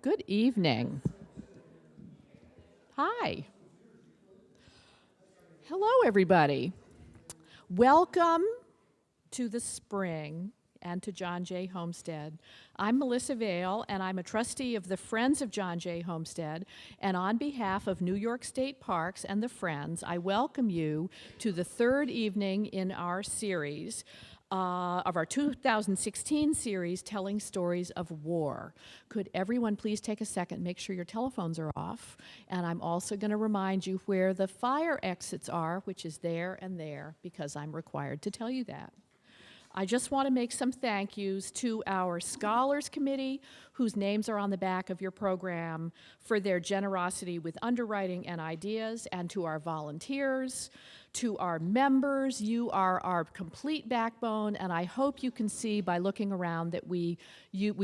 Good evening. Hi. Hello, everybody. Welcome to the spring and to John Jay Homestead. I'm Melissa Vale, and I'm a trustee of the Friends of John Jay Homestead. And on behalf of New York State Parks and the Friends, I welcome you to the third evening in our series of our 2016 series, Telling Stories of War. Could everyone please take a second, make sure your telephones are off, and I'm also going to remind you where the fire exits are, which is there and there, because I'm required to tell you that. I just want to make some thank yous to our Scholars Committee, whose names are on the back of your program, for their generosity with underwriting and ideas, and to our volunteers, to our members. You are our complete backbone, and I hope you can see by looking around that we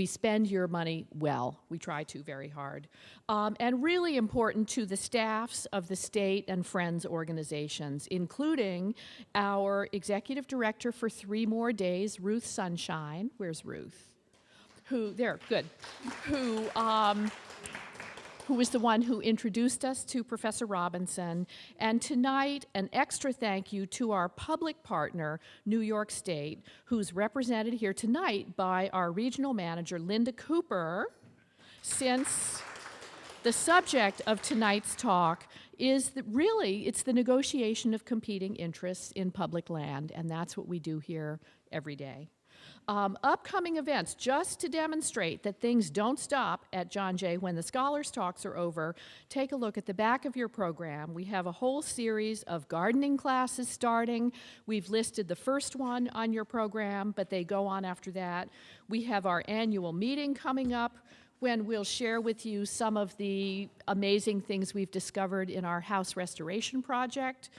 spend your money well. We try to very hard. And really important to the staffs of the state and Friends organizations, including our executive director for 3 more days, Ruth Sunshine. Where's Ruth? There, good. Who was the one who introduced us to Professor Robinson. And tonight, an extra thank you to our public partner, New York State, who's represented here tonight by our regional manager, Linda Cooper, since the subject of tonight's talk is it's the negotiation of competing interests in public land, and that's what we do here every day. Upcoming events, just to demonstrate that things don't stop at John Jay when the Scholars Talks are over, take a look at the back of your program. We have a whole series of gardening classes starting. We've listed the first one on your program, but they go on after that. We have our annual meeting coming up, when we'll share with you some of the amazing things we've discovered in our house restoration project.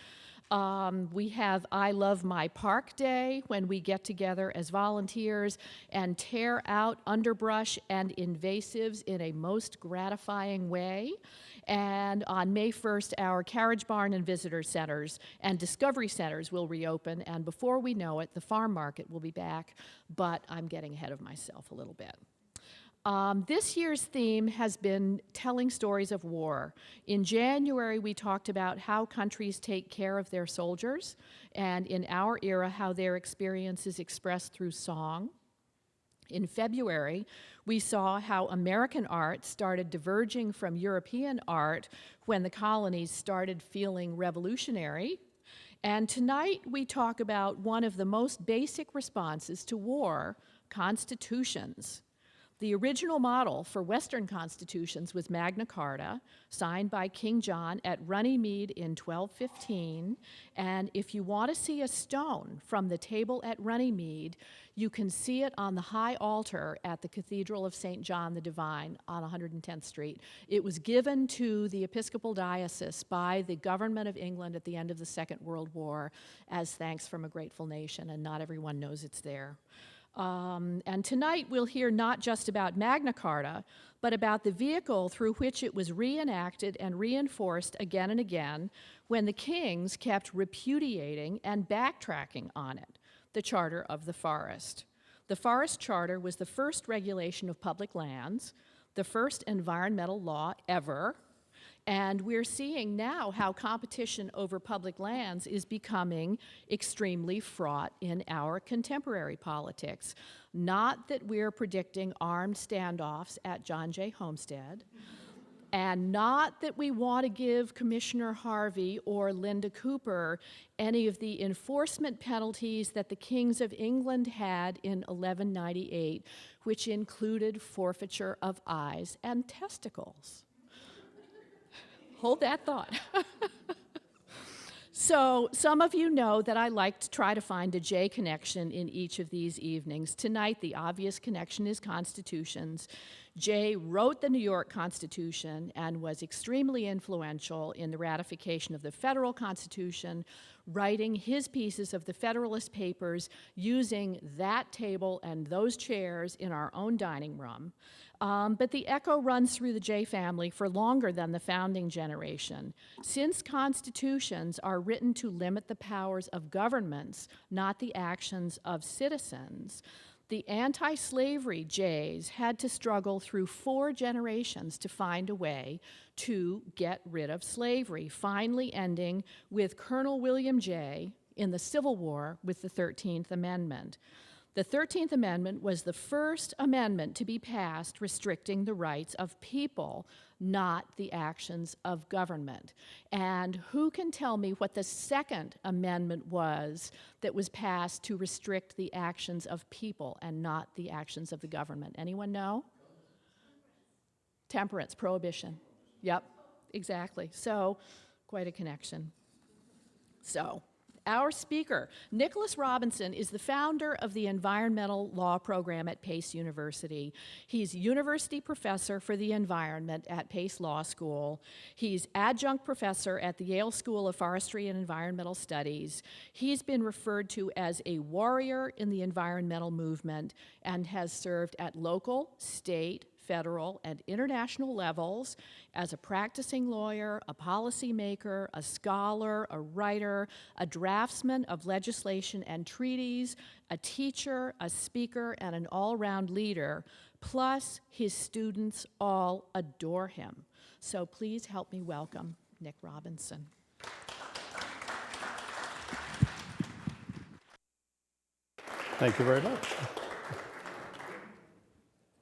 We have I Love My Park Day, when we get together as volunteers and tear out underbrush and invasives in a most gratifying way. And on May 1st, our Carriage Barn and Visitor Centers and Discovery Centers will reopen, and before we know it, the farm market will be back, but I'm getting ahead of myself a little bit. This year's theme has been telling stories of war. In January, we talked about how countries take care of their soldiers, and in our era, how their experience is expressed through song. In February, we saw how American art started diverging from European art when the colonies started feeling revolutionary. And tonight, we talk about one of the most basic responses to war, constitutions. The original model for Western constitutions was Magna Carta, signed by King John at Runnymede in 1215. And if you want to see a stone from the table at Runnymede, you can see it on the high altar at the Cathedral of St. John the Divine on 110th Street. It was given to the Episcopal Diocese by the government of England at the end of the Second World War as thanks from a grateful nation, and not everyone knows it's there. And tonight we'll hear not just about Magna Carta, but about the vehicle through which it was reenacted and reinforced again and again when the kings kept repudiating and backtracking on it, the Charter of the Forest. The Forest Charter was the first regulation of public lands, the first environmental law ever, and we're seeing now how competition over public lands is becoming extremely fraught in our contemporary politics. Not that we're predicting armed standoffs at John Jay Homestead, and not that we want to give Commissioner Harvey or Linda Cooper any of the enforcement penalties that the kings of England had in 1198, which included forfeiture of eyes and testicles. Hold that thought. So some of you know that I like to try to find a J connection in each of these evenings. Tonight, the obvious connection is constitutions. Jay wrote the New York Constitution and was extremely influential in the ratification of the federal Constitution, writing his pieces of the Federalist Papers using that table and those chairs in our own dining room. But the echo runs through the Jay family for longer than the founding generation. Since constitutions are written to limit the powers of governments, not the actions of citizens, The anti-slavery Jays had to struggle through 4 generations to find a way to get rid of slavery, finally ending with Colonel William Jay in the Civil War with the 13th Amendment. The 13th Amendment was the first amendment to be passed restricting the rights of people, not the actions of government. And who can tell me what the second amendment was that was passed to restrict the actions of people and not the actions of the government? Anyone know? Temperance, prohibition. Yep, exactly. So, quite a connection. So, our speaker, Nicholas Robinson, is the founder of the Environmental Law Program at Pace University. He's University Professor for the Environment at Pace Law School. He's Adjunct Professor at the Yale School of Forestry and Environmental Studies. He's been referred to as a warrior in the environmental movement and has served at local, state, federal, and international levels as a practicing lawyer, a policymaker, a scholar, a writer, a draftsman of legislation and treaties, a teacher, a speaker, and an all-round leader. Plus, his students all adore him. So please help me welcome Nick Robinson. Thank you very much.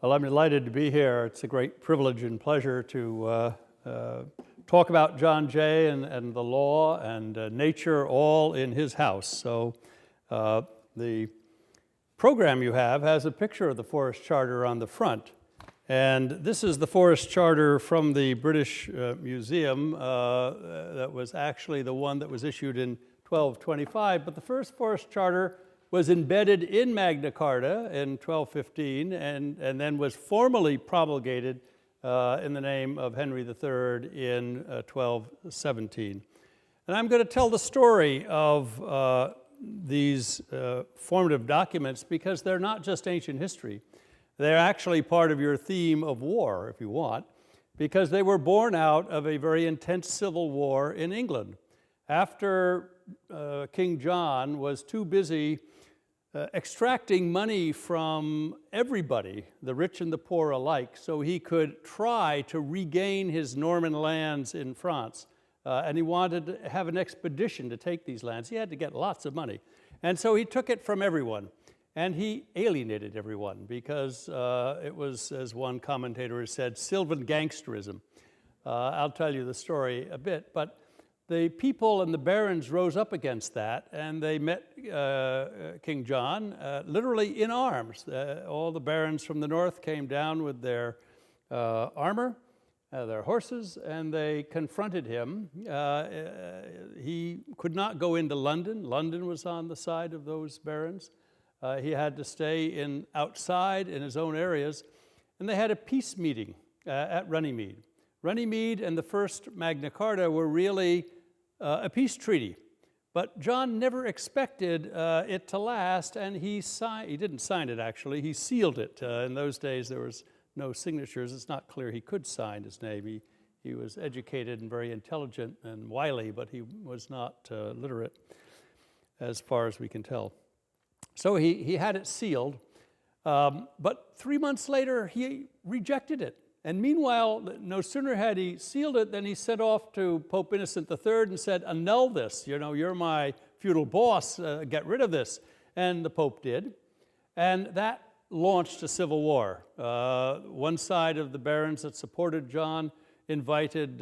Well, I'm delighted to be here. It's a great privilege and pleasure to talk about John Jay and the law and nature all in his house. So the program you have has a picture of the Forest Charter on the front. And this is the Forest Charter from the British Museum that was actually the one that was issued in 1225. But the first Forest Charter was embedded in Magna Carta in 1215 and then was formally promulgated in the name of Henry III in 1217. And I'm going to tell the story of these formative documents because they're not just ancient history. They're actually part of your theme of war, if you want, because they were born out of a very intense civil war in England. After King John was too busy extracting money from everybody, the rich and the poor alike, so he could try to regain his Norman lands in France. And he wanted to have an expedition to take these lands. He had to get lots of money. And so he took it from everyone. And he alienated everyone because it was, as one commentator has said, Sylvan gangsterism. I'll tell you the story a bit, but the people and the barons rose up against that, and they met King John literally in arms. All the barons from the north came down with their armor, their horses, and they confronted him. He could not go into London. London was on the side of those barons. He had to stay outside in his own areas, and they had a peace meeting at Runnymede. Runnymede and the first Magna Carta were really a peace treaty, but John never expected it to last, and he didn't sign it actually, he sealed it. In those days there was no signatures. It's not clear he could sign his name. He was educated and very intelligent and wily, but he was not literate as far as we can tell. So he had it sealed, but 3 months later he rejected it. And meanwhile, no sooner had he sealed it than he sent off to Pope Innocent III and said, annul this, you're my feudal boss, get rid of this. And the Pope did. And that launched a civil war. One side of the barons that supported John invited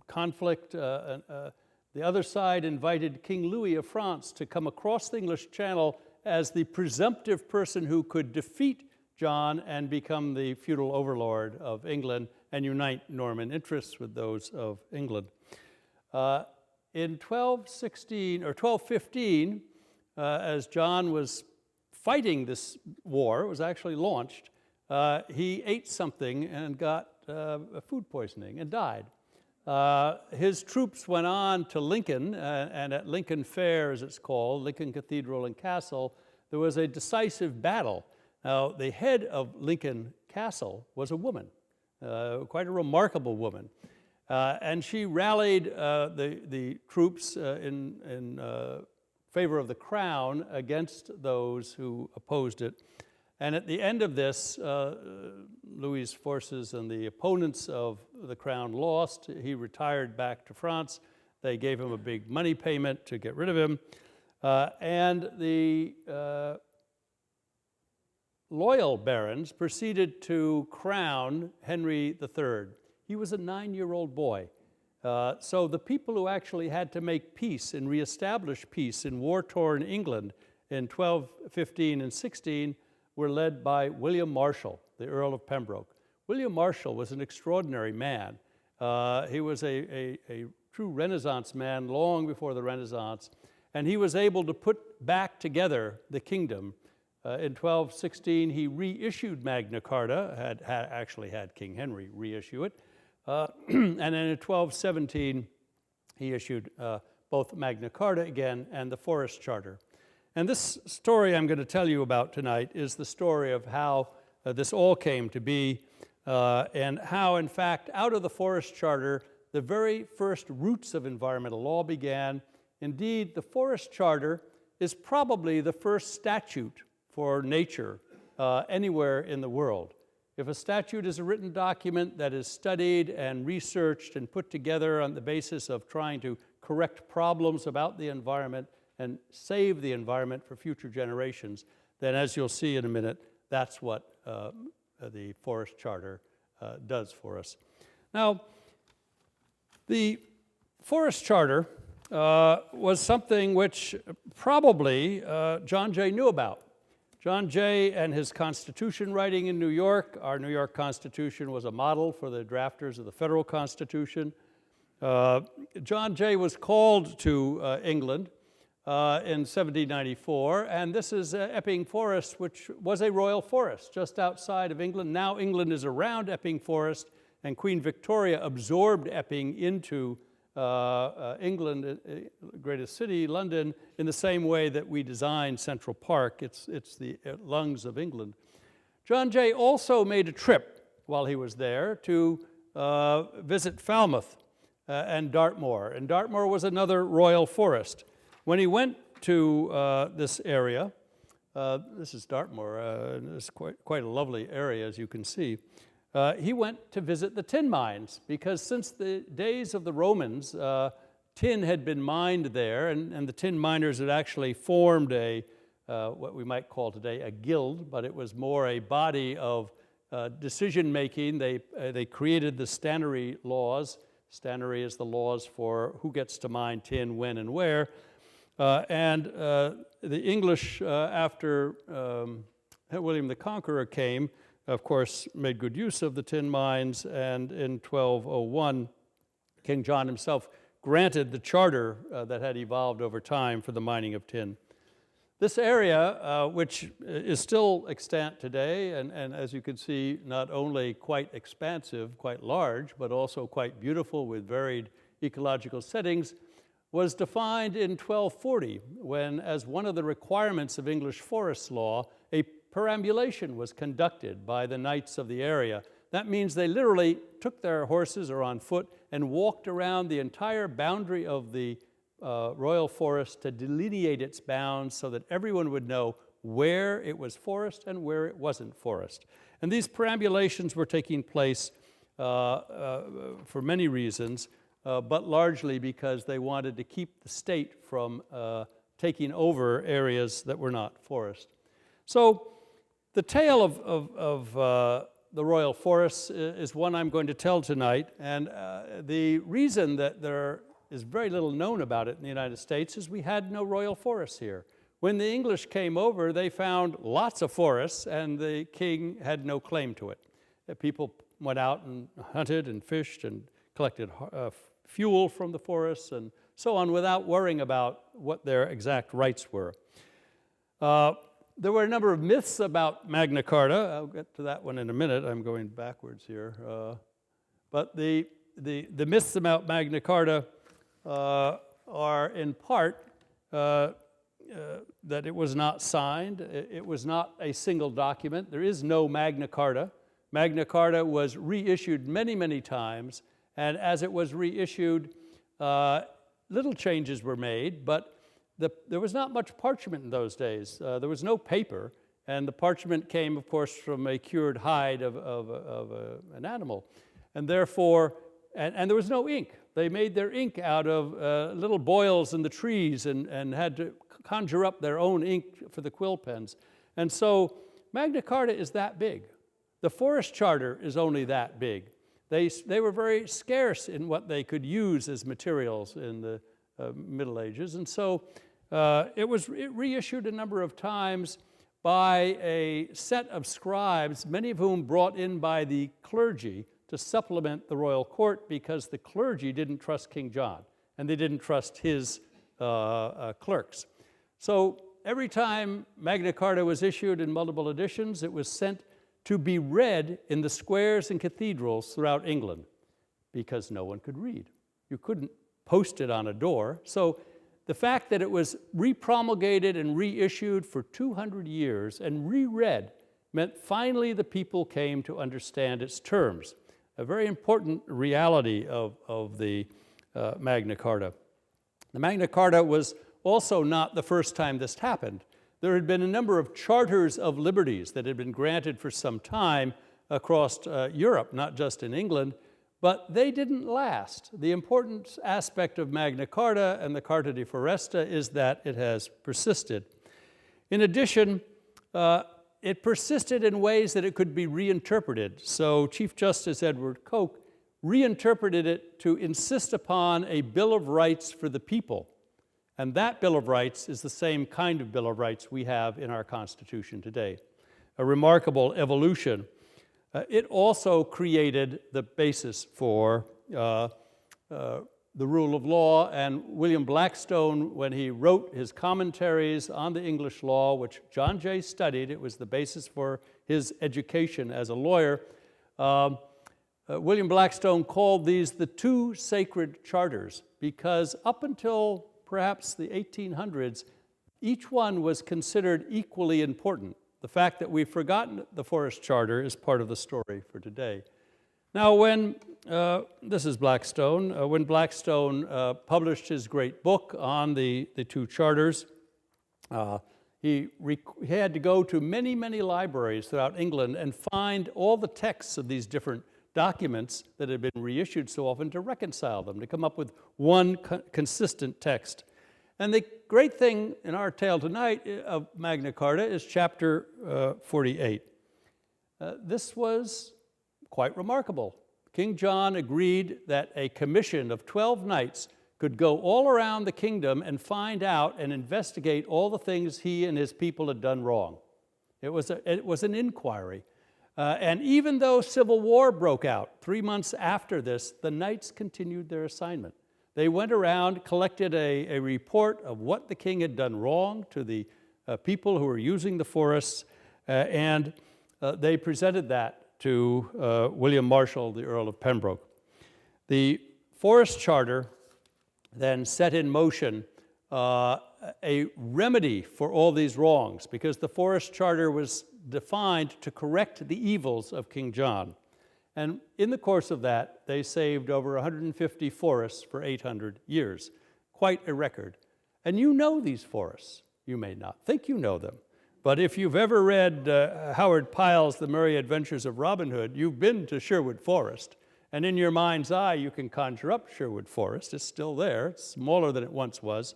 conflict. The other side invited King Louis of France to come across the English Channel as the presumptive person who could defeat John and become the feudal overlord of England and unite Norman interests with those of England. In 1215, as John was fighting this war, it was actually launched, he ate something and got food poisoning and died. His troops went on to Lincoln, and at Lincoln Fair, as it's called, Lincoln Cathedral and Castle, there was a decisive battle. Now, the head of Lincoln Castle was a woman, quite a remarkable woman. And she rallied the troops in favor of the crown against those who opposed it. And at the end of this, Louis's forces and the opponents of the crown lost. He retired back to France. They gave him a big money payment to get rid of him. And the loyal barons proceeded to crown Henry III. He was a 9-year-old boy. So the people who actually had to make peace and reestablish peace in war-torn England in 1215 and 16 were led by William Marshall, the Earl of Pembroke. William Marshall was an extraordinary man. He was a true Renaissance man long before the Renaissance, and he was able to put back together the kingdom. In 1216, he reissued Magna Carta, actually had King Henry reissue it, and then in 1217, he issued both Magna Carta again and the Forest Charter. And this story I'm going to tell you about tonight is the story of how this all came to be, and how, in fact, out of the Forest Charter, the very first roots of environmental law began. Indeed, the Forest Charter is probably the first statute for nature anywhere in the world. If a statute is a written document that is studied and researched and put together on the basis of trying to correct problems about the environment and save the environment for future generations, then as you'll see in a minute, that's what the Forest Charter does for us. Now, the Forest Charter was something which probably John Jay knew about. John Jay and his Constitution writing in New York, our New York Constitution was a model for the drafters of the federal Constitution. John Jay was called to England in 1794, and this is Epping Forest, which was a royal forest just outside of England. Now England is around Epping Forest, and Queen Victoria absorbed Epping into England, greatest city, London, in the same way that we designed Central Park. It's the lungs of England. John Jay also made a trip while he was there to visit Falmouth and Dartmoor. And Dartmoor was another royal forest. When he went to this area, this is Dartmoor, it's quite a lovely area, as you can see. He went to visit the tin mines, because since the days of the Romans, tin had been mined there, and the tin miners had actually formed what we might call today a guild, but it was more a body of decision-making. They created the stannary laws. Stannary is the laws for who gets to mine tin, when, and where. And the English, after William the Conqueror came, of course, made good use of the tin mines, and in 1201, King John himself granted the charter that had evolved over time for the mining of tin. This area, which is still extant today, and as you can see, not only quite expansive, quite large, but also quite beautiful with varied ecological settings, was defined in 1240, when, as one of the requirements of English forest law, a perambulation was conducted by the knights of the area. That means they literally took their horses or on foot and walked around the entire boundary of the royal forest to delineate its bounds so that everyone would know where it was forest and where it wasn't forest. And these perambulations were taking place for many reasons, but largely because they wanted to keep the state from taking over areas that were not forest. So the tale of the royal forests is one I'm going to tell tonight, and the reason that there is very little known about it in the United States is we had no royal forests here. When the English came over, they found lots of forests, and the king had no claim to it. People went out and hunted and fished and collected fuel from the forests and so on without worrying about what their exact rights were. There were a number of myths about Magna Carta. I'll get to that one in a minute. I'm going backwards here. But the myths about Magna Carta are in part that it was not signed. It was not a single document. There is no Magna Carta. Magna Carta was reissued many, many times, and as it was reissued, little changes were made, but there was not much parchment in those days. There was no paper, and the parchment came, of course, from a cured hide of an animal. And therefore, and there was no ink. They made their ink out of little boils in the trees and had to conjure up their own ink for the quill pens. And so Magna Carta is that big. The Forest Charter is only that big. They were very scarce in what they could use as materials in the Middle Ages. And so it was reissued a number of times by a set of scribes, many of whom brought in by the clergy to supplement the royal court, because the clergy didn't trust King John and they didn't trust his clerks. So every time Magna Carta was issued in multiple editions, it was sent to be read in the squares and cathedrals throughout England, because no one could read. You couldn't post it on a door. So the fact that it was repromulgated and reissued for 200 years and reread meant finally the people came to understand its terms. A very important reality of the Magna Carta. The Magna Carta was also not the first time this happened. There had been a number of charters of liberties that had been granted for some time across Europe, not just in England, but they didn't last. The important aspect of Magna Carta and the Carta di Foresta is that it has persisted. In addition, it persisted in ways that it could be reinterpreted. So Chief Justice Edward Coke reinterpreted it to insist upon a Bill of Rights for the people. And that Bill of Rights is the same kind of Bill of Rights we have in our Constitution today. A remarkable evolution. It also created the basis for the rule of law, and William Blackstone, when he wrote his commentaries on the English law, which John Jay studied, it was the basis for his education as a lawyer, William Blackstone called these the two sacred charters, because up until perhaps the 1800s, each one was considered equally important. The fact that we've forgotten the Forest Charter is part of the story for today. Now, when, this is Blackstone, when Blackstone published his great book on the two charters, he had to go to many, many libraries throughout England and find all the texts of these different documents that had been reissued so often to reconcile them, to come up with one consistent text. And the great thing in our tale tonight of Magna Carta is chapter 48. This was quite remarkable. King John agreed that a commission of 12 knights could go all around the kingdom and find out and investigate all the things he and his people had done wrong. It was an inquiry. And even though civil war broke out 3 months after this, the knights continued their assignment. They went around, collected a report of what the king had done wrong to the people who were using the forests, and they presented that to William Marshall, the Earl of Pembroke. The Forest Charter then set in motion a remedy for all these wrongs, because the Forest Charter was defined to correct the evils of King John. And in the course of that, they saved over 150 forests for 800 years. Quite a record. And you know these forests. You may not think you know them. But if you've ever read Howard Pyle's The Merry Adventures of Robin Hood, you've been to Sherwood Forest. And in your mind's eye, you can conjure up Sherwood Forest. It's still there. It's smaller than it once was.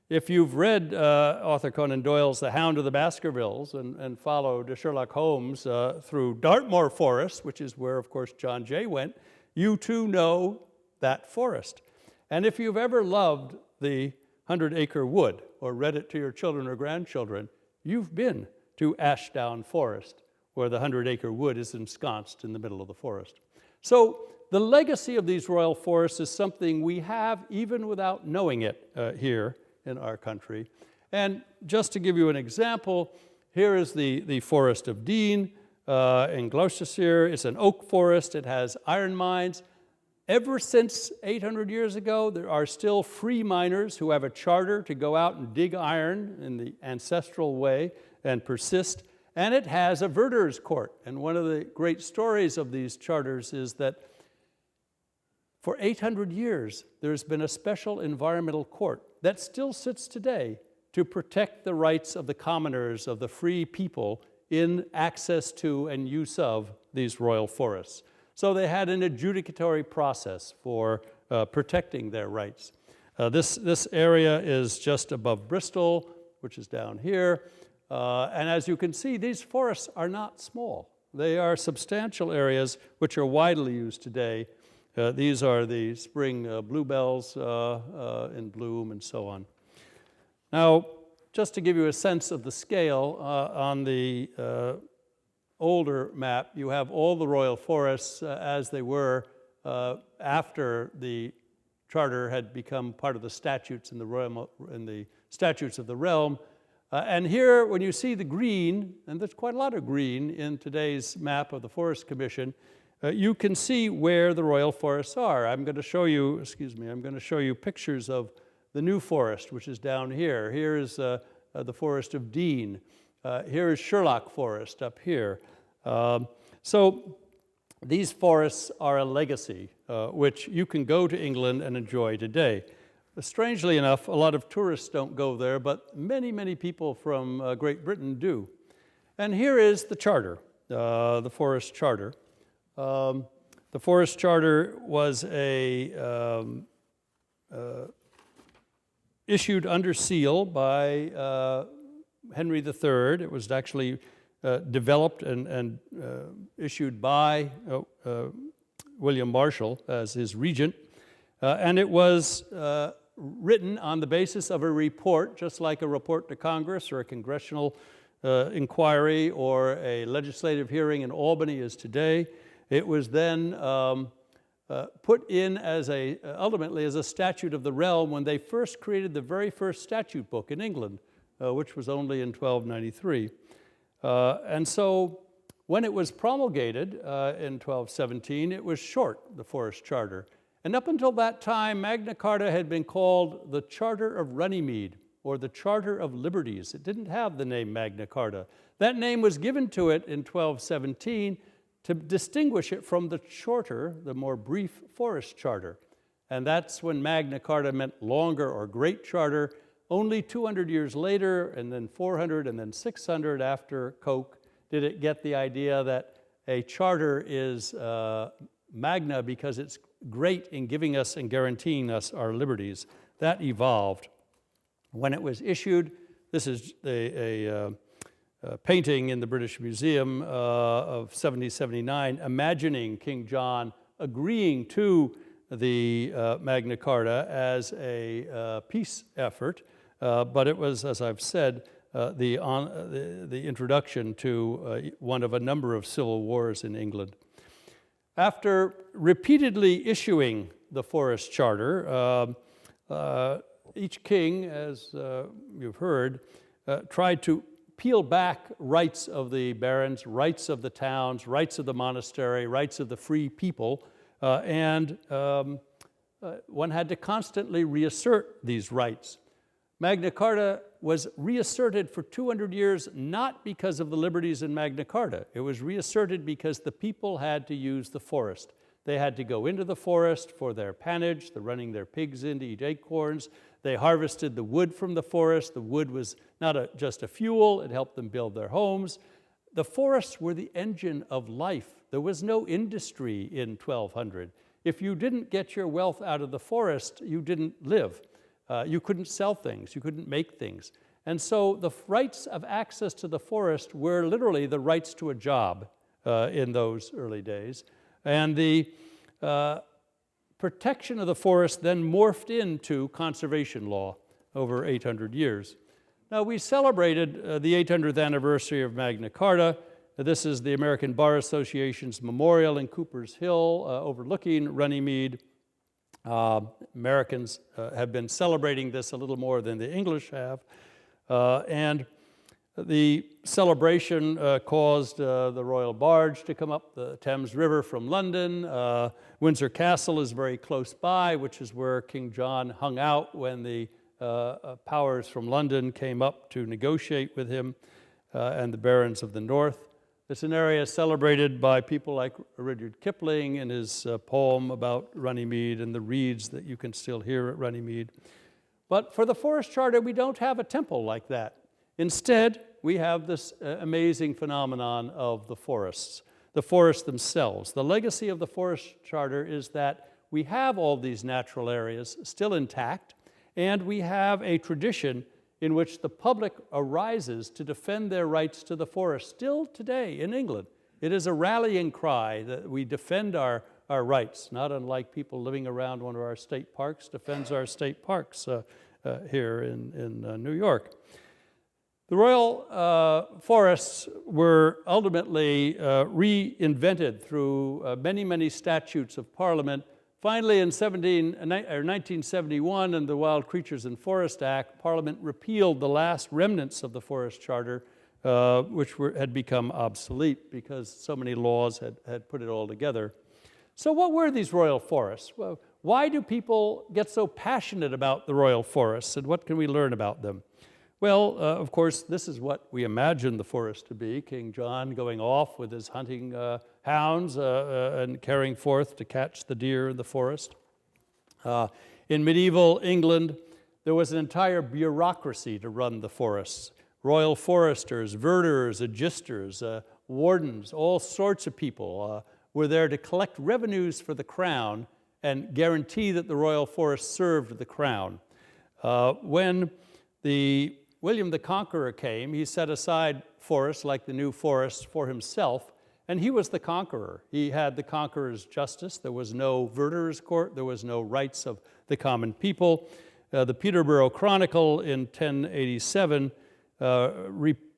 If you've read Arthur Conan Doyle's The Hound of the Baskervilles and followed Sherlock Holmes through Dartmoor Forest, which is where, of course, John Jay went, you too know that forest. And if you've ever loved the 100-Acre Wood or read it to your children or grandchildren, you've been to Ashdown Forest, where the 100-Acre Wood is ensconced in the middle of the forest. So the legacy of these royal forests is something we have even without knowing it here in our country. And just to give you an example, here is the Forest of Dean in Gloucestershire. It's an oak forest. It has iron mines. Ever since 800 years ago, there are still free miners who have a charter to go out and dig iron in the ancestral way and persist. And it has a verder's court. And one of the great stories of these charters is that For 800 years, there's been a special environmental court that still sits today to protect the rights of the commoners, of the free people, in access to and use of these royal forests. So they had an adjudicatory process for protecting their rights. This area is just above Bristol, which is down here. And as you can see, these forests are not small. They are substantial areas which are widely used today. These are the spring bluebells in bloom and so on. Now, just to give you a sense of the scale, on the older map, you have all the royal forests as they were after the charter had become part of the statutes in the statutes of the realm. And here, when you see the green, and there's quite a lot of green in today's map of the Forest Commission, you can see where the royal forests are. I'm going to show you, I'm going to show you pictures of the new forest, which is down here. Here is the forest of Dean. Here is Sherlock Forest up here. So these forests are a legacy which you can go to England and enjoy today. Strangely enough, a lot of tourists don't go there, but many, many people from Great Britain do. And here is the charter, the Forest Charter. The Forest Charter was issued under seal by Henry III. It was actually developed and issued by William Marshall as his regent. And it was written on the basis of a report, just like a report to Congress or a congressional inquiry or a legislative hearing in Albany is today. It was then put in as ultimately as a statute of the realm when they first created the very first statute book in England, which was only in 1293. And so when it was promulgated in 1217, it was short, the Forest Charter. And up until that time, Magna Carta had been called the Charter of Runnymede, or the Charter of Liberties. It didn't have the name Magna Carta. That name was given to it in 1217 to distinguish it from the shorter, the more brief Forest Charter. And that's when Magna Carta meant longer or Great Charter. Only 200 years later, and then 400, and then 600 after Coke, did it get the idea that a charter is magna because it's great in giving us and guaranteeing us our liberties. That evolved. When it was issued, this is a painting in the British Museum of 1779, imagining King John agreeing to the Magna Carta as a peace effort, but it was, as I've said, the introduction to one of a number of civil wars in England. After repeatedly issuing the Forest Charter, each king, as you've heard, tried to peel back rights of the barons, rights of the towns, rights of the monastery, rights of the free people, and one had to constantly reassert these rights. Magna Carta was reasserted for 200 years, not because of the liberties in Magna Carta. It was reasserted because the people had to use the forest. They had to go into the forest for their pannage, the running their pigs in to eat acorns. They harvested the wood from the forest. The wood was not just a fuel, it helped them build their homes. The forests were the engine of life. There was no industry in 1200. If you didn't get your wealth out of the forest, you didn't live. You couldn't sell things, you couldn't make things. And so the rights of access to the forest were literally the rights to a job in those early days. And the protection of the forest then morphed into conservation law over 800 years. Now, we celebrated the 800th anniversary of Magna Carta. This is the American Bar Association's memorial in Cooper's Hill overlooking Runnymede. Americans have been celebrating this a little more than the English have. And the celebration caused the royal barge to come up the Thames River from London. Windsor Castle is very close by, which is where King John hung out when the powers from London came up to negotiate with him and the barons of the north. It's an area celebrated by people like Rudyard Kipling in his poem about Runnymede and the reeds that you can still hear at Runnymede. But for the Forest Charter, we don't have a temple like that. Instead, we have this amazing phenomenon of the forests themselves. The legacy of the Forest Charter is that we have all these natural areas still intact, and we have a tradition in which the public arises to defend their rights to the forest. Still today in England, it is a rallying cry that we defend our rights, not unlike people living around one of our state parks defends our state parks here in New York. The royal forests were ultimately reinvented through many, many statutes of Parliament. Finally, in 1971, in the Wild Creatures and Forest Act, Parliament repealed the last remnants of the Forest Charter, which had become obsolete because so many laws had put it all together. So what were these royal forests? Well, why do people get so passionate about the royal forests, and what can we learn about them? Well, of course, this is what we imagine the forest to be. King John going off with his hunting hounds and carrying forth to catch the deer in the forest. In medieval England, there was an entire bureaucracy to run the forests. Royal foresters, verderers, agisters, wardens, all sorts of people were there to collect revenues for the crown and guarantee that the royal forest served the crown. When William the Conqueror came, he set aside forests like the New Forest for himself, and he was the conqueror. He had the conqueror's justice. There was no verderer's court. There was no rights of the common people. The Peterborough Chronicle in 1087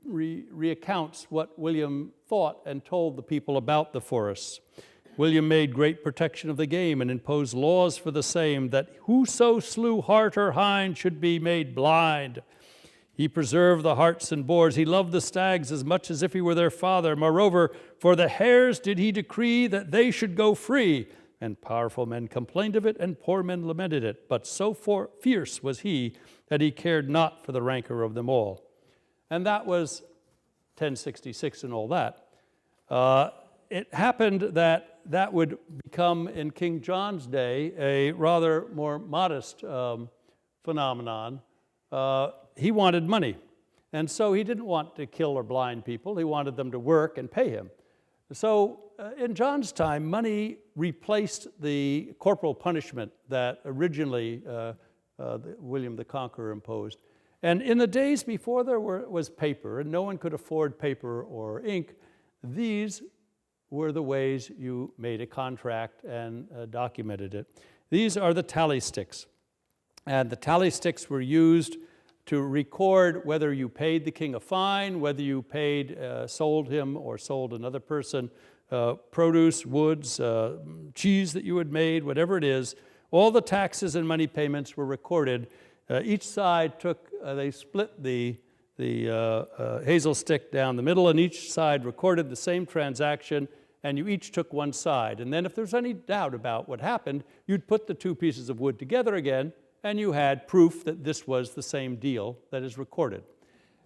recounts what William thought and told the people about the forests. William made great protection of the game and imposed laws for the same, that whoso slew hart or hind should be made blind. He preserved the harts and boars. He loved the stags as much as if he were their father. Moreover, for the hares did he decree that they should go free. And powerful men complained of it, and poor men lamented it. But so fierce was he that he cared not for the rancor of them all. And that was 1066 and all that. It happened that would become, in King John's day, a rather more modest phenomenon. He wanted money, and so he didn't want to kill or blind people. He wanted them to work and pay him. So in John's time, money replaced the corporal punishment that originally William the Conqueror imposed. And in the days before there was paper, and no one could afford paper or ink, these were the ways you made a contract and documented it. These are the tally sticks. And the tally sticks were used to record whether you paid the king a fine, whether you sold him or sold another person produce, woods, cheese that you had made, whatever it is. All the taxes and money payments were recorded. Each side they split the hazel stick down the middle, and each side recorded the same transaction, and you each took one side. And then if there's any doubt about what happened, you'd put the two pieces of wood together again, and you had proof that this was the same deal that is recorded.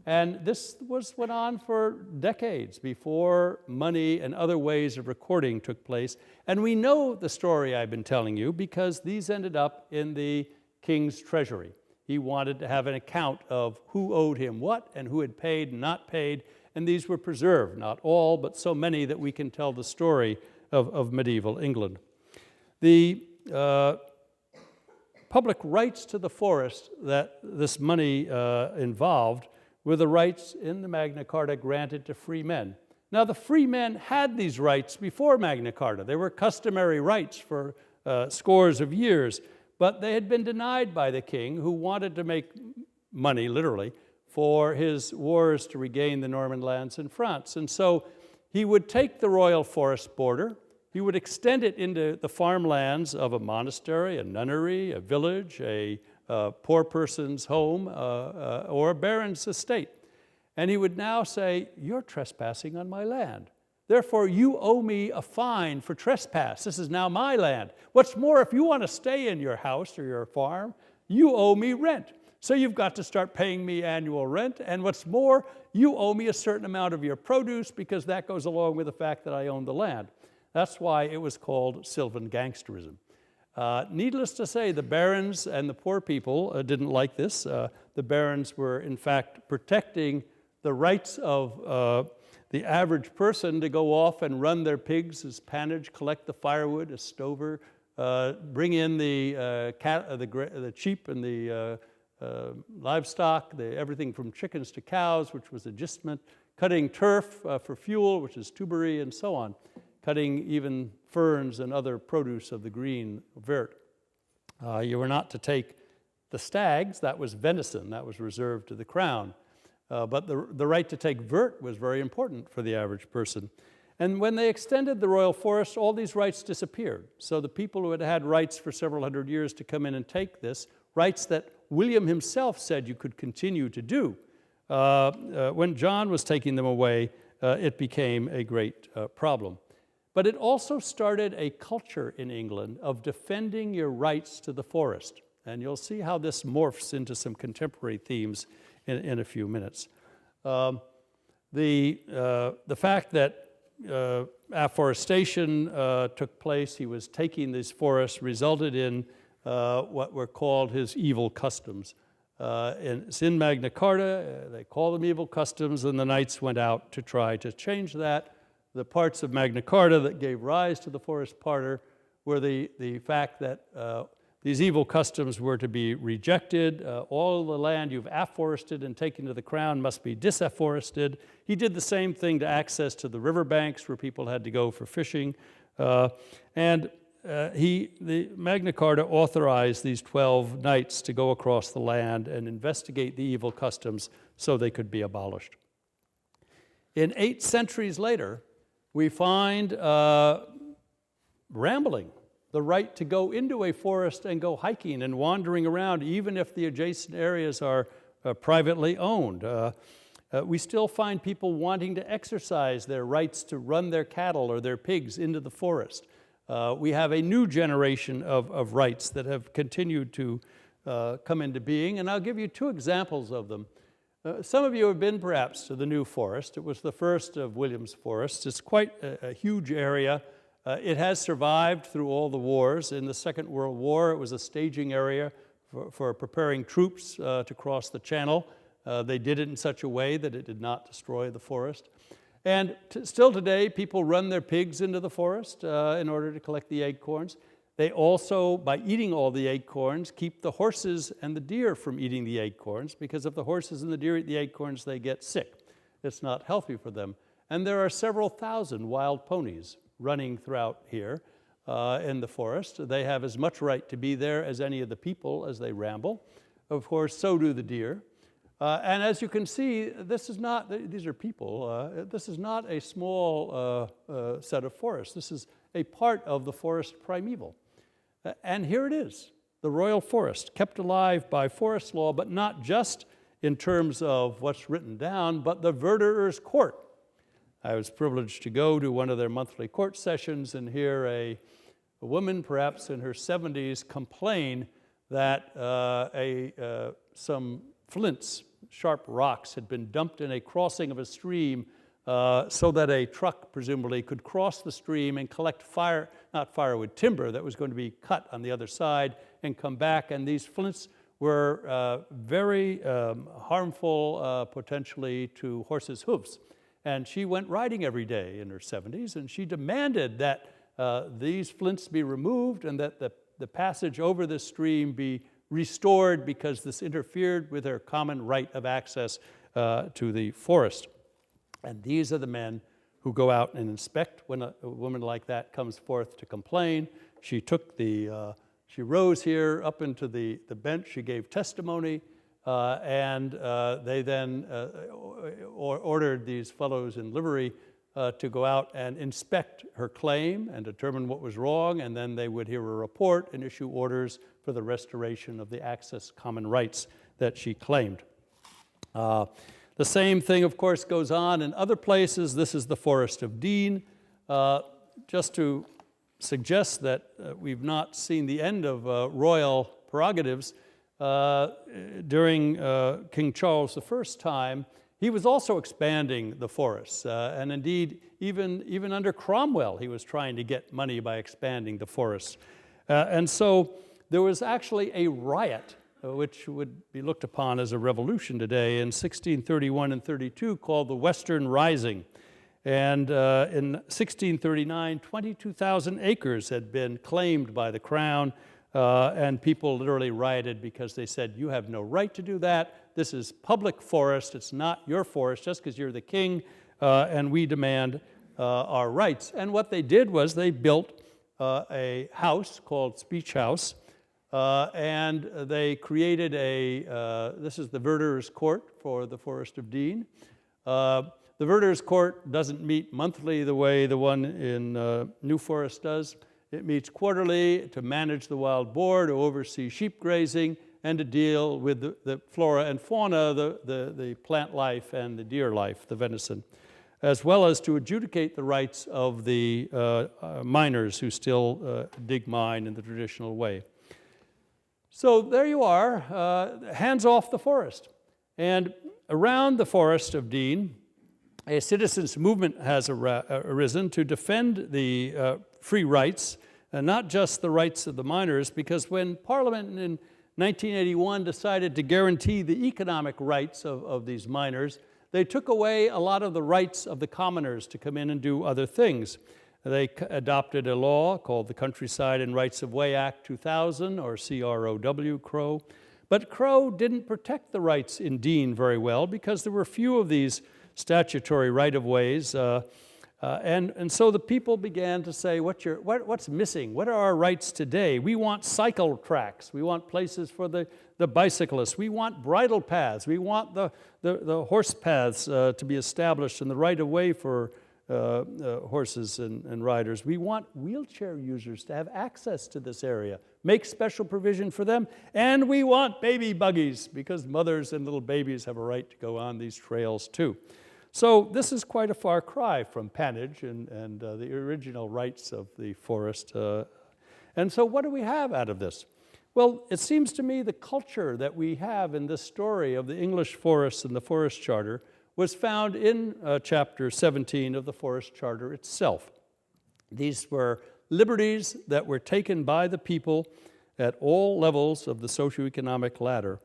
And this went on for decades before money and other ways of recording took place. And we know the story I've been telling you because these ended up in the king's treasury. He wanted to have an account of who owed him what and who had paid and not paid, and these were preserved, not all, but so many that we can tell the story of medieval England. The public rights to the forest that this money involved were the rights in the Magna Carta granted to free men. Now, the free men had these rights before Magna Carta. They were customary rights for scores of years, but they had been denied by the king, who wanted to make money, literally, for his wars to regain the Norman lands in France. And so he would take the royal forest border, he would extend it into the farmlands of a monastery, a nunnery, a village, a poor person's home, or a baron's estate. And he would now say, "You're trespassing on my land. Therefore, you owe me a fine for trespass. This is now my land. What's more, if you want to stay in your house or your farm, you owe me rent." So you've got to start paying me annual rent, and what's more, you owe me a certain amount of your produce because that goes along with the fact that I own the land. That's why it was called Sylvan gangsterism. Needless to say, the barons and the poor people didn't like this. The barons were, in fact, protecting the rights of the average person to go off and run their pigs as pannage, collect the firewood as stover, bring in the sheep and the livestock, everything from chickens to cows, which was agistment, cutting turf for fuel, which is tubery, and so on, cutting even ferns and other produce of the green vert. You were not to take the stags, that was venison, that was reserved to the crown. But the right to take vert was very important for the average person. And when they extended the royal forest, all these rights disappeared. So the people who had had rights for several hundred years to come in and take this, rights that William himself said you could continue to do, when John was taking them away, it became a great problem. But it also started a culture in England of defending your rights to the forest. And you'll see how this morphs into some contemporary themes in a few minutes. The fact that afforestation took place, he was taking these forests, resulted in what were called his evil customs. It's in Magna Carta, they call them evil customs, and the knights went out to try to change that. The parts of Magna Carta that gave rise to the forest parter were the fact that these evil customs were to be rejected. All the land you've afforested and taken to the crown must be disafforested. He did the same thing to access to the riverbanks where people had to go for fishing. The Magna Carta authorized these 12 knights to go across the land and investigate the evil customs so they could be abolished. 8 centuries later, we find rambling, the right to go into a forest and go hiking and wandering around, even if the adjacent areas are privately owned. We still find people wanting to exercise their rights to run their cattle or their pigs into the forest. We have a new generation of rights that have continued to come into being, and I'll give you 2 examples of them. Some of you have been perhaps to the New Forest. It was the first of William's forests. It's quite a huge area. It has survived through all the wars. In the Second World War, it was a staging area for preparing troops to cross the Channel. They did it in such a way that it did not destroy the forest. And still today, people run their pigs into the forest in order to collect the acorns. They also, by eating all the acorns, keep the horses and the deer from eating the acorns, because if the horses and the deer eat the acorns, they get sick. It's not healthy for them. And there are several thousand wild ponies running throughout here in the forest. They have as much right to be there as any of the people as they ramble. Of course, so do the deer. And as you can see, this is not, these are people, this is not a small set of forests. This is a part of the forest primeval. And here it is, the royal forest, kept alive by forest law, but not just in terms of what's written down, but the verderer's court. I was privileged to go to one of their monthly court sessions and hear a woman, perhaps in her 70s, complain that some flints, sharp rocks, had been dumped in a crossing of a stream so that a truck presumably could cross the stream and collect timber that was going to be cut on the other side and come back. And these flints were very harmful potentially to horses' hooves. And she went riding every day in her 70s, and she demanded that these flints be removed and that the passage over the stream be restored because this interfered with her common right of access to the forest. And these are the men who go out and inspect when a woman like that comes forth to complain. She rose here up into the bench, she gave testimony, and they then ordered these fellows in livery to go out and inspect her claim and determine what was wrong, and then they would hear a report and issue orders for the restoration of the access common rights that she claimed. The same thing, of course, goes on in other places. This is the Forest of Dean. Just to suggest that we've not seen the end of royal prerogatives, during King Charles I's time, he was also expanding the forests. And indeed, even under Cromwell, he was trying to get money by expanding the forests. And so there was actually a riot, which would be looked upon as a revolution today, in 1631 and 32, called the Western Rising. And in 1639, 22,000 acres had been claimed by the crown, and people literally rioted because they said, you have no right to do that. This is public forest. It's not your forest just because you're the king, and we demand our rights. And what they did was they built a house called Speech House, and they created this is the Verderers Court for the Forest of Dean. The Verderers Court doesn't meet monthly the way the one in New Forest does. It meets quarterly to manage the wild boar, to oversee sheep grazing, and to deal with the flora and fauna, the plant life and the deer life, the venison, as well as to adjudicate the rights of the miners who still dig mine in the traditional way. So there you are, hands off the forest. And around the Forest of Dean, a citizens' movement has arisen to defend the free rights, and not just the rights of the miners, because when Parliament in 1981 decided to guarantee the economic rights of these miners, they took away a lot of the rights of the commoners to come in and do other things. They adopted a law called the Countryside and Rights of Way Act 2000, or CROW, Crow. But Crow didn't protect the rights in Dean very well because there were few of these statutory right-of-ways. And so the people began to say, what's missing? What are our rights today? We want cycle tracks. We want places for the bicyclists. We want bridle paths. We want the horse paths to be established and the right-of-way for horses and riders. We want wheelchair users to have access to this area. Make special provision for them. And we want baby buggies, because mothers and little babies have a right to go on these trails too. So this is quite a far cry from pannage and the original rights of the forest. And so what do we have out of this? Well, it seems to me the culture that we have in this story of the English forests and the Forest Charter was found in Chapter 17 of the Forest Charter itself. These were liberties that were taken by the people at all levels of the socioeconomic ladder.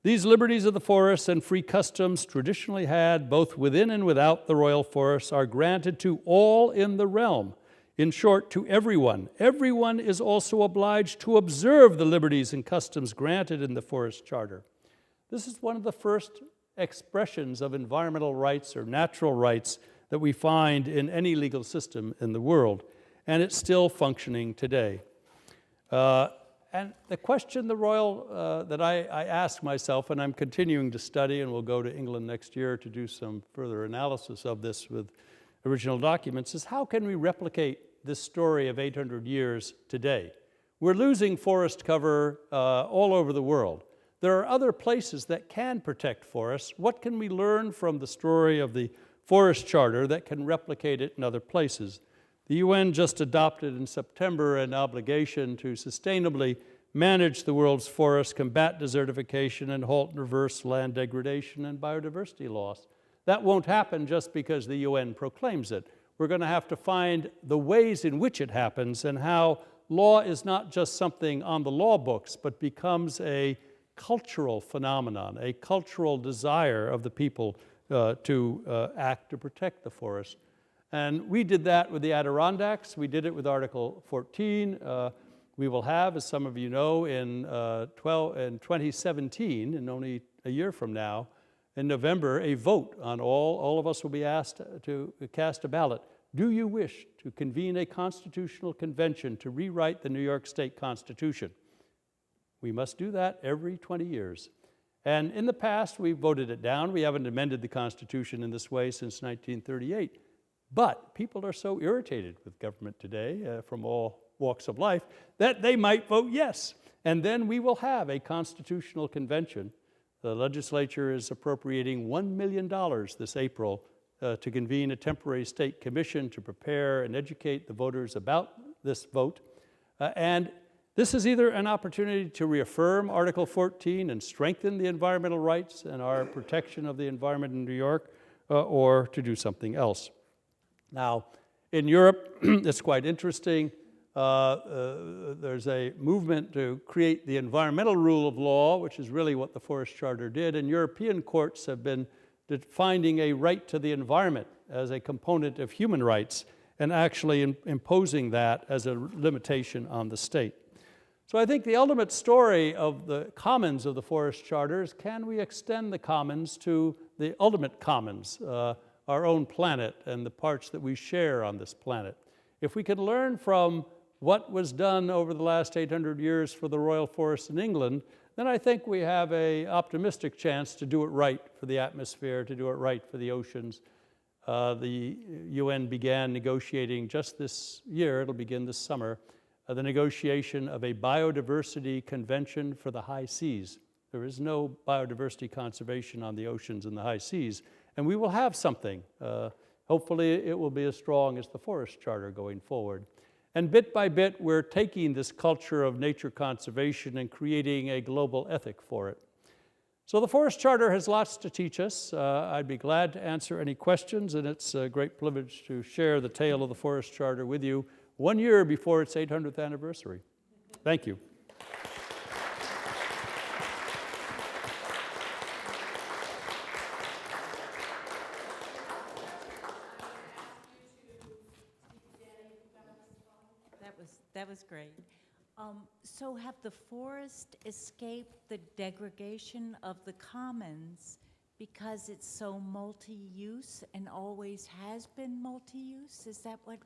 These liberties of the forests and free customs traditionally had, both within and without the royal forests, are granted to all in the realm. In short, to everyone. Everyone is also obliged to observe the liberties and customs granted in the Forest Charter. This is one of the first expressions of environmental rights or natural rights that we find in any legal system in the world, and it's still functioning today. And the question that I ask myself, and I'm continuing to study, and we'll go to England next year to do some further analysis of this with original documents, is how can we replicate this story of 800 years today? We're losing forest cover all over the world. There are other places that can protect forests. What can we learn from the story of the Forest Charter that can replicate it in other places? The UN just adopted in September an obligation to sustainably manage the world's forests, combat desertification, and halt and reverse land degradation and biodiversity loss. That won't happen just because the UN proclaims it. We're going to have to find the ways in which it happens and how law is not just something on the law books, but becomes a cultural phenomenon, a cultural desire of the people to act to protect the forest. And we did that with the Adirondacks. We did it with Article 14. We will have, as some of you know, in 2017, and only a year from now, in November, a vote on all of us will be asked to cast a ballot. Do you wish to convene a constitutional convention to rewrite the New York State Constitution? We must do that every 20 years. And in the past, we voted it down. We haven't amended the Constitution in this way since 1938. But people are so irritated with government today from all walks of life that they might vote yes. And then we will have a constitutional convention. The legislature is appropriating $1 million this April to convene a temporary state commission to prepare and educate the voters about this vote. And This is either an opportunity to reaffirm Article 14 and strengthen the environmental rights and our protection of the environment in New York, or to do something else. Now, in Europe, it's quite interesting. There's a movement to create the environmental rule of law, which is really what the Forest Charter did, and European courts have been finding a right to the environment as a component of human rights and actually imposing that as a limitation on the state. So I think the ultimate story of the commons of the Forest Charter is, can we extend the commons to the ultimate commons, our own planet and the parts that we share on this planet? If we can learn from what was done over the last 800 years for the Royal Forests in England, then I think we have an optimistic chance to do it right for the atmosphere, to do it right for the oceans. The UN began negotiating just this year, it'll begin this summer, the negotiation of a biodiversity convention for the high seas. There is no biodiversity conservation on the oceans and the high seas, and we will have something. Hopefully it will be as strong as the Forest Charter going forward. And bit by bit, we're taking this culture of nature conservation and creating a global ethic for it. So the Forest Charter has lots to teach us. I'd be glad to answer any questions, and it's a great privilege to share the tale of the Forest Charter with you 1 year before its 800th anniversary. Thank you. That was great. So have the forest escaped the degradation of the commons because it's so multi-use and always has been multi-use? Is that what?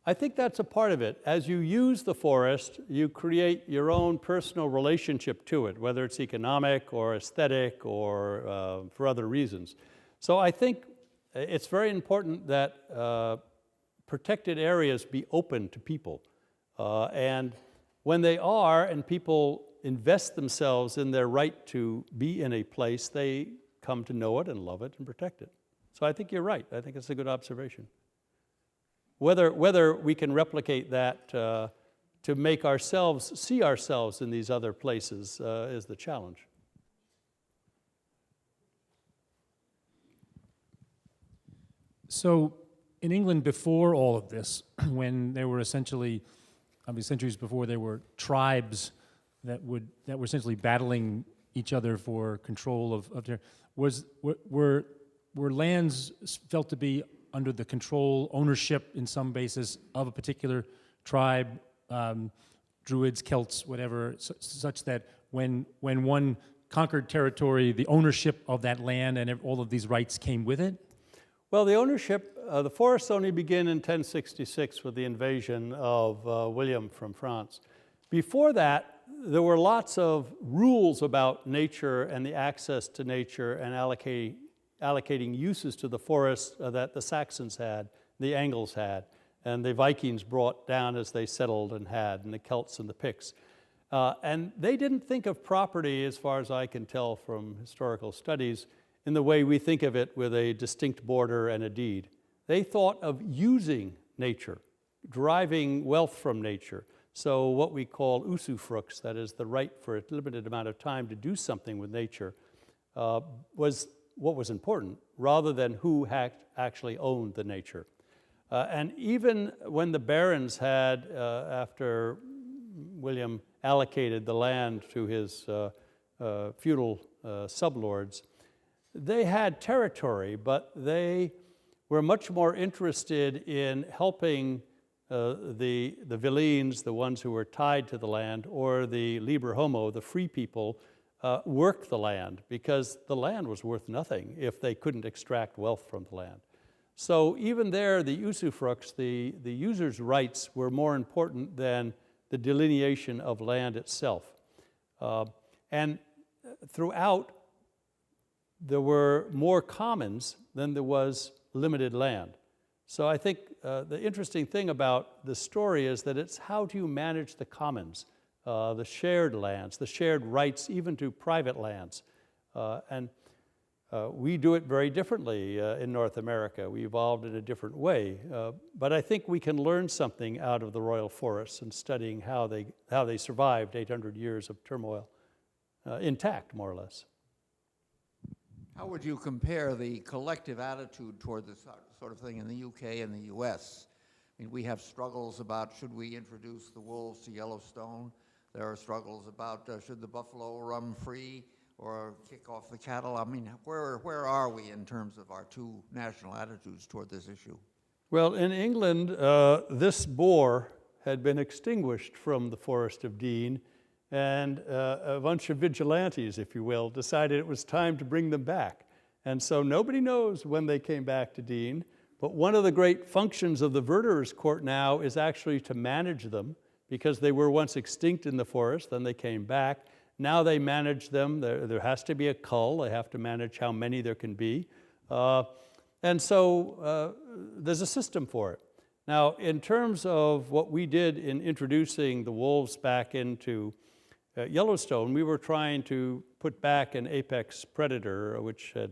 I think that's a part of it. As you use the forest, you create your own personal relationship to it, whether it's economic or aesthetic or for other reasons. So I think it's very important that protected areas be open to people. And when they are, and people invest themselves in their right to be in a place, they come to know it and love it and protect it. So I think you're right. I think it's a good observation. Whether we can replicate that to make ourselves see ourselves in these other places is the challenge. So in England before all of this, when there were essentially, I mean, centuries before, there were tribes that were essentially battling each other for control of their, were lands felt to be under the control, ownership in some basis of a particular tribe, Druids, Celts, whatever, such that when one conquered territory, the ownership of that land and all of these rights came with it? Well, the ownership, the forests only begin in 1066 with the invasion of William from France. Before that, there were lots of rules about nature and the access to nature and allocating uses to the forest that the Saxons had, the Angles had, and the Vikings brought down as they settled and had, and the Celts and the Picts. And they didn't think of property, as far as I can tell from historical studies, in the way we think of it with a distinct border and a deed. They thought of using nature, deriving wealth from nature. So what we call usufruct, that is the right for a limited amount of time to do something with nature, was what was important, rather than who actually owned the nature. And even when the barons had, after William allocated the land to his feudal sublords, they had territory, but they were much more interested in helping the villeins, the ones who were tied to the land, or the liber homo, the free people, work the land, because the land was worth nothing if they couldn't extract wealth from the land. So even there, the usufructs, the user's rights, were more important than the delineation of land itself. And throughout, there were more commons than there was limited land. So I think the interesting thing about the story is that it's how do you manage the commons, the shared lands, the shared rights, even to private lands. And We do it very differently in North America. We evolved in a different way. But I think we can learn something out of the Royal Forests and studying how they survived 800 years of turmoil, intact, more or less. How would you compare the collective attitude toward this sort of thing in the UK and the US? I mean, we have struggles about should we introduce the wolves to Yellowstone. There are struggles about should the buffalo run free or kick off the cattle. I mean, where are we in terms of our two national attitudes toward this issue? Well, in England, this boar had been extinguished from the Forest of Dean, and a bunch of vigilantes, if you will, decided it was time to bring them back. And so nobody knows when they came back to Dean, but one of the great functions of the Verderers Court now is actually to manage them, because they were once extinct in the forest, then they came back. Now they manage them. There has to be a cull. They have to manage how many there can be. And so there's a system for it. Now, in terms of what we did in introducing the wolves back into Yellowstone, we were trying to put back an apex predator which had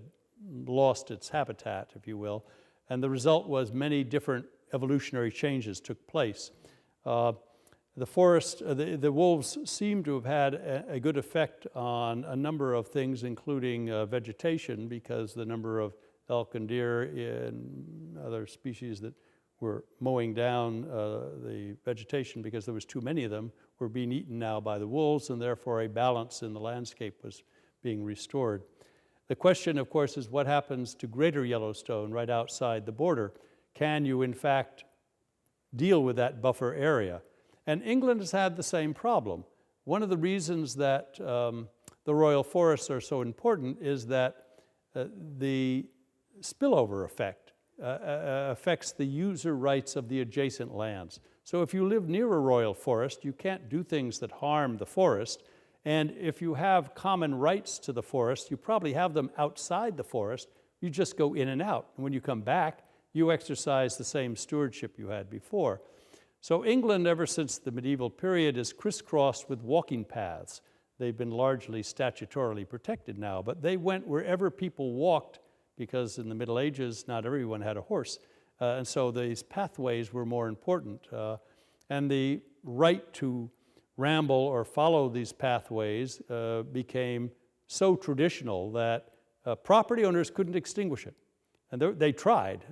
lost its habitat, if you will. And the result was many different evolutionary changes took place. The wolves seem to have had a good effect on a number of things, including vegetation, because the number of elk and deer and other species that were mowing down the vegetation because there was too many of them were being eaten now by the wolves, and therefore a balance in the landscape was being restored. The question, of course, is what happens to Greater Yellowstone right outside the border? Can you, in fact, deal with that buffer area? And England has had the same problem. One of the reasons that the Royal Forests are so important is that the spillover effect affects the user rights of the adjacent lands. So if you live near a Royal Forest, you can't do things that harm the forest. And if you have common rights to the forest, you probably have them outside the forest. You just go in and out. And when you come back, you exercise the same stewardship you had before. So England, ever since the medieval period, is crisscrossed with walking paths. They've been largely statutorily protected now, but they went wherever people walked, because in the Middle Ages, not everyone had a horse. And so these pathways were more important. And the right to ramble or follow these pathways became so traditional that property owners couldn't extinguish it. And they tried.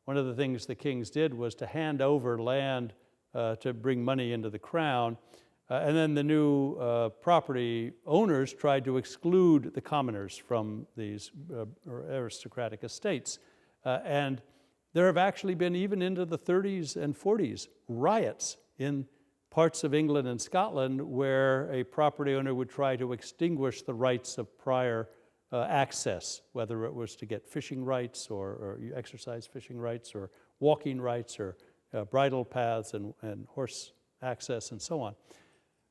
One of the things the kings did was to hand over land to bring money into the crown. And then the new property owners tried to exclude the commoners from these aristocratic estates. And there have actually been, even into the 30s and 40s, riots in parts of England and Scotland where a property owner would try to extinguish the rights of prior access, whether it was to get fishing rights or exercise fishing rights or walking rights or bridle paths and horse access and so on.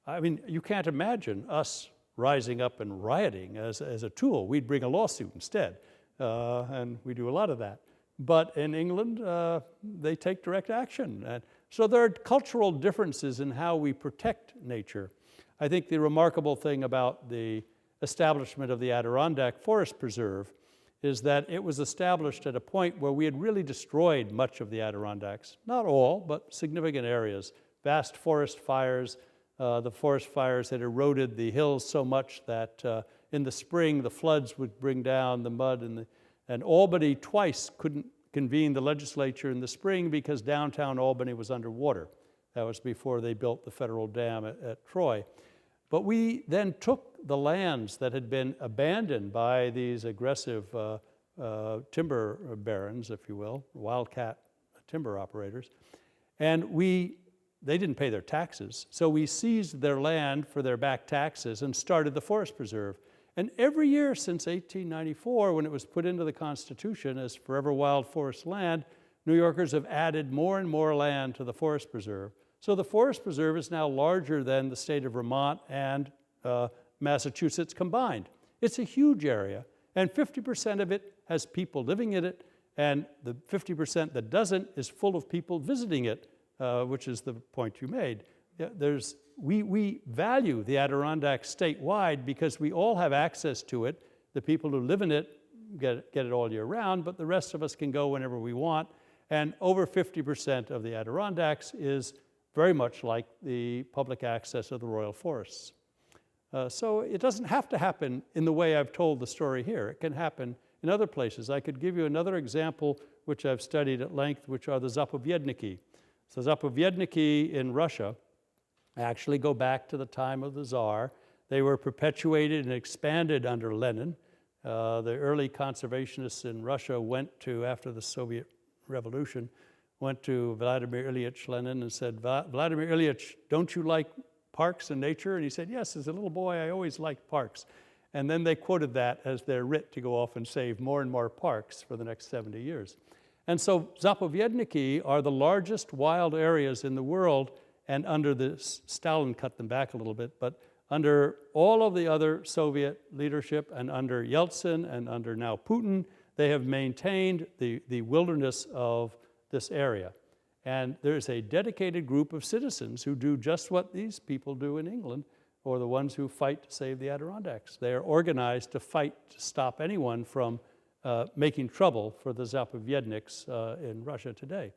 I mean, you can't imagine us rising up and rioting as a tool. We'd bring a lawsuit instead, and we do a lot of that. But in England, they take direct action. And so there are cultural differences in how we protect nature. I think the remarkable thing about the establishment of the Adirondack Forest Preserve is that it was established at a point where we had really destroyed much of the Adirondacks. Not all, but significant areas. Vast forest fires. The forest fires had eroded the hills so much that in the spring the floods would bring down the mud, and Albany twice couldn't convene the legislature in the spring because downtown Albany was underwater. That was before they built the federal dam at Troy. But we then took the lands that had been abandoned by these aggressive timber barons, if you will, wildcat timber operators, and they didn't pay their taxes, so we seized their land for their back taxes and started the Forest Preserve. And every year since 1894, when it was put into the Constitution as forever wild forest land, New Yorkers have added more and more land to the Forest Preserve. So the Forest Preserve is now larger than the state of Vermont and Massachusetts combined. It's a huge area, and 50% of it has people living in it, and the 50% that doesn't is full of people visiting it, which is the point you made. We value the Adirondack statewide because we all have access to it. The people who live in it get it all year round, but the rest of us can go whenever we want. And over 50% of the Adirondacks is very much like the public access of the Royal Forests. So it doesn't have to happen in the way I've told the story here. It can happen in other places. I could give you another example, which I've studied at length, which are the Zapovedniki. So Zapovedniki in Russia actually go back to the time of the Tsar. They were perpetuated and expanded under Lenin. The early conservationists in Russia went to, after the Soviet Revolution, went to Vladimir Ilyich Lenin and said, Vladimir Ilyich, don't you like parks and nature? And he said, yes, as a little boy, I always liked parks. And then they quoted that as their writ to go off and save more and more parks for the next 70 years. And so Zapovedniki are the largest wild areas in the world, and under this, Stalin cut them back a little bit, but under all of the other Soviet leadership and under Yeltsin and under now Putin, they have maintained the wilderness of this area. And there's a dedicated group of citizens who do just what these people do in England, or the ones who fight to save the Adirondacks. They are organized to fight to stop anyone from making trouble for the Zapovedniks in Russia today.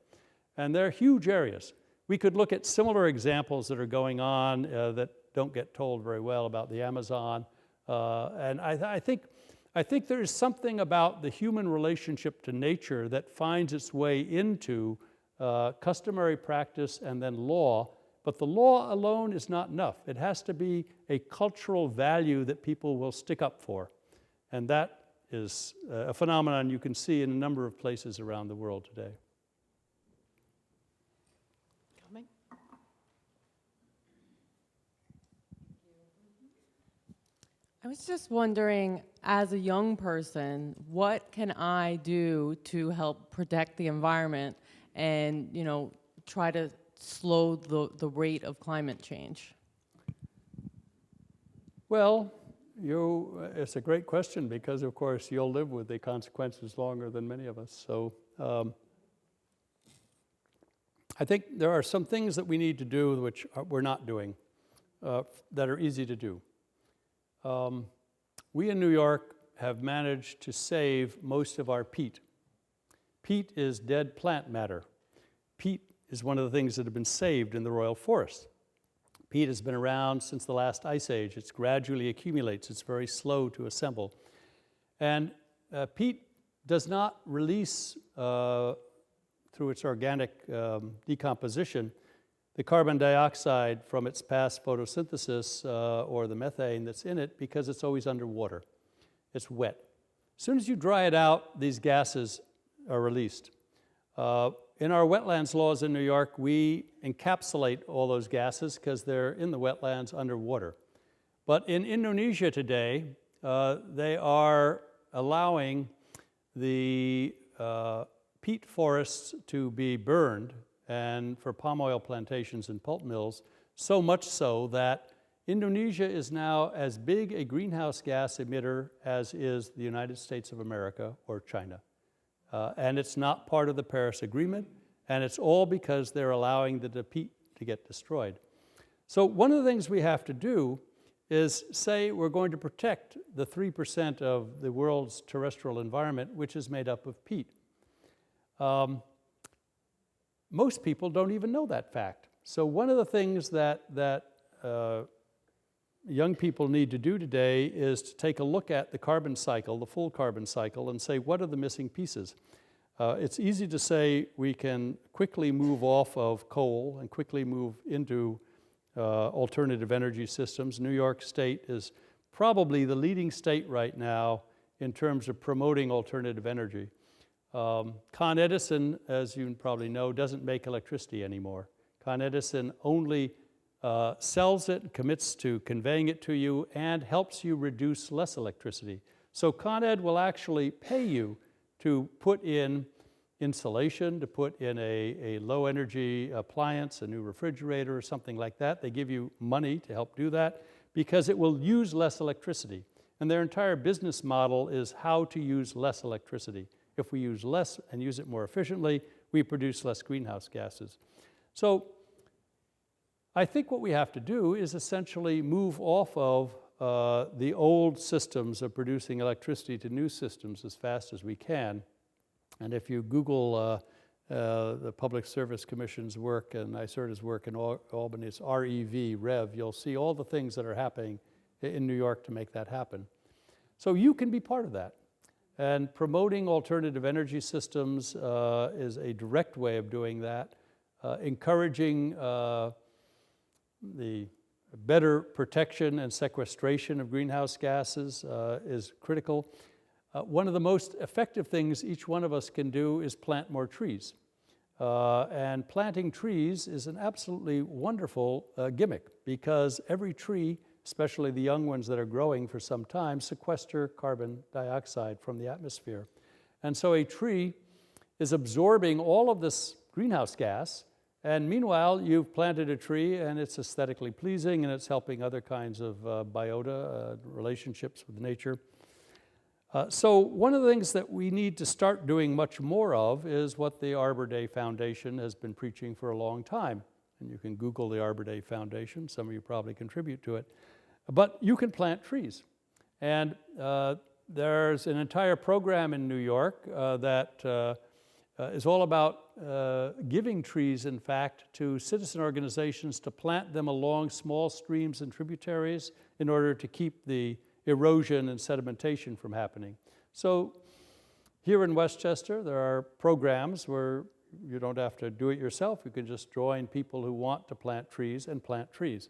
And they're huge areas. We could look at similar examples that are going on that don't get told very well about the Amazon. And I think there's something about the human relationship to nature that finds its way into customary practice and then law. But the law alone is not enough. It has to be a cultural value that people will stick up for. And that is a phenomenon you can see in a number of places around the world today. Coming. I was just wondering, as a young person, what can I do to help protect the environment and, you know, try to slow the rate of climate change? Well, it's a great question because, of course, you'll live with the consequences longer than many of us. So I think there are some things that we need to do which we're not doing that are easy to do. We in New York have managed to save most of our peat. Peat is dead plant matter. Peat is one of the things that have been saved in the Royal Forest. Peat has been around since the last ice age. It gradually accumulates. It's very slow to assemble. And peat does not release, through its organic decomposition, the carbon dioxide from its past photosynthesis or the methane that's in it because it's always underwater. It's wet. As soon as you dry it out, these gases are released. In our wetlands laws in New York, we encapsulate all those gases because they're in the wetlands underwater. But in Indonesia today, they are allowing the peat forests to be burned and for palm oil plantations and pulp mills, so much so that Indonesia is now as big a greenhouse gas emitter as is the United States of America or China. And it's not part of the Paris Agreement, and it's all because they're allowing the peat to get destroyed. So one of the things we have to do is say we're going to protect the 3% of the world's terrestrial environment, which is made up of peat. Most people don't even know that fact. So one of the things that young people need to do today is to take a look at the carbon cycle, the full carbon cycle, and say, what are the missing pieces? It's easy to say we can quickly move off of coal and quickly move into alternative energy systems. New York State is probably the leading state right now in terms of promoting alternative energy. Con Edison, as you probably know, doesn't make electricity anymore. Con Edison only sells it, commits to conveying it to you, and helps you reduce less electricity. So Con Ed will actually pay you to put in insulation, to put in a low energy appliance, a new refrigerator or something like that. They give you money to help do that because it will use less electricity. And their entire business model is how to use less electricity. If we use less and use it more efficiently, we produce less greenhouse gases. So I think what we have to do is essentially move off of the old systems of producing electricity to new systems as fast as we can. And if you Google the Public Service Commission's work and NYSERDA's work in Albany, it's REV, you'll see all the things that are happening in New York to make that happen. So you can be part of that. And promoting alternative energy systems is a direct way of doing that. Encouraging the better protection and sequestration of greenhouse gases is critical. One of the most effective things each one of us can do is plant more trees. And planting trees is an absolutely wonderful gimmick, because every tree, especially the young ones that are growing for some time, sequester carbon dioxide from the atmosphere. And so a tree is absorbing all of this greenhouse gas, and meanwhile you've planted a tree and it's aesthetically pleasing and it's helping other kinds of biota, relationships with nature. So one of the things that we need to start doing much more of is what the Arbor Day Foundation has been preaching for a long time. And you can Google the Arbor Day Foundation. Some of you probably contribute to it. But you can plant trees. And there's an entire program in New York that is all about giving trees, in fact, to citizen organizations to plant them along small streams and tributaries in order to keep the erosion and sedimentation from happening. So here in Westchester, there are programs where you don't have to do it yourself. You can just join people who want to plant trees and plant trees.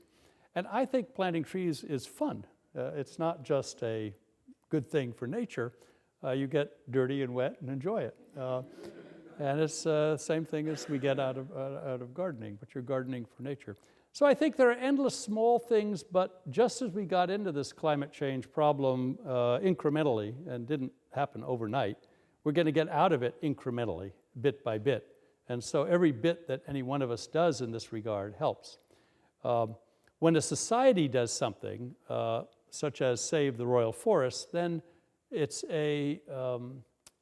And I think planting trees is fun. It's not just a good thing for nature. You get dirty and wet and enjoy it. And it's the same thing as we get out of gardening, but you're gardening for nature. So I think there are endless small things, but just as we got into this climate change problem incrementally, and didn't happen overnight, we're going to get out of it incrementally, bit by bit. And so every bit that any one of us does in this regard helps. When a society does something, such as save the Royal Forests, then it's an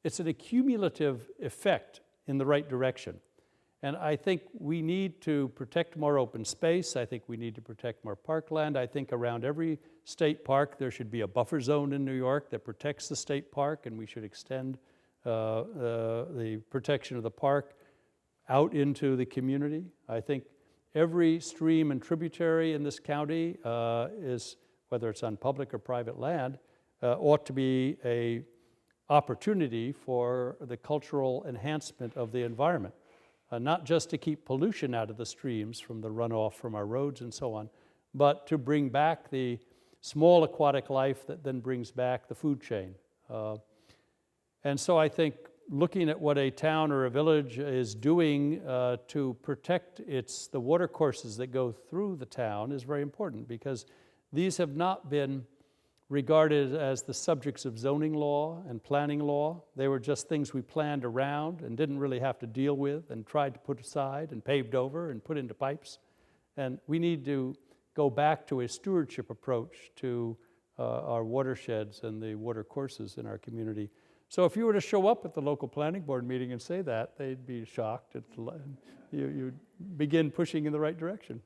accumulative effect in the right direction. And I think we need to protect more open space. I think we need to protect more parkland. I think around every state park there should be a buffer zone in New York that protects the state park, and we should extend the protection of the park out into the community. I think every stream and tributary in this county is, whether it's on public or private land, ought to be an opportunity for the cultural enhancement of the environment. Not just to keep pollution out of the streams from the runoff from our roads and so on, but to bring back the small aquatic life that then brings back the food chain. And so I think looking at what a town or a village is doing to protect the watercourses that go through the town is very important, because these have not been regarded as the subjects of zoning law and planning law. They were just things we planned around and didn't really have to deal with and tried to put aside and paved over and put into pipes. And we need to go back to a stewardship approach to our watersheds and the water courses in our community. So if you were to show up at the local planning board meeting and say that, they'd be shocked. You begin pushing in the right direction.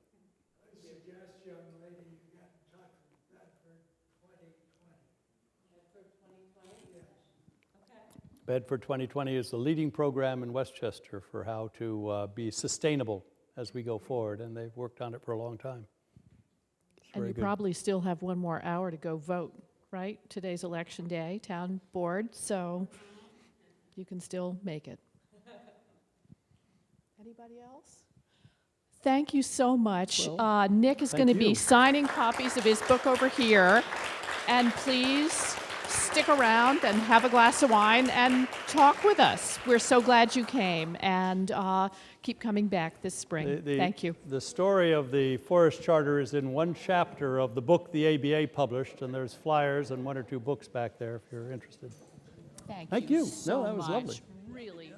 Bedford 2020 is the leading program in Westchester for how to be sustainable as we go forward, and they've worked on it for a long time. And you probably still have one more hour to go vote, right? Today's election day, town board, so you can still make it. Anybody else? Thank you so much. Nick is going to be signing copies of his book over here, and please stick around and have a glass of wine and talk with us. We're so glad you came, and keep coming back this spring. Thank you. The story of the Forest Charter is in one chapter of the book the ABA published, and there's flyers and one or two books back there if you're interested. Thank you so No, that was much. lovely. Really.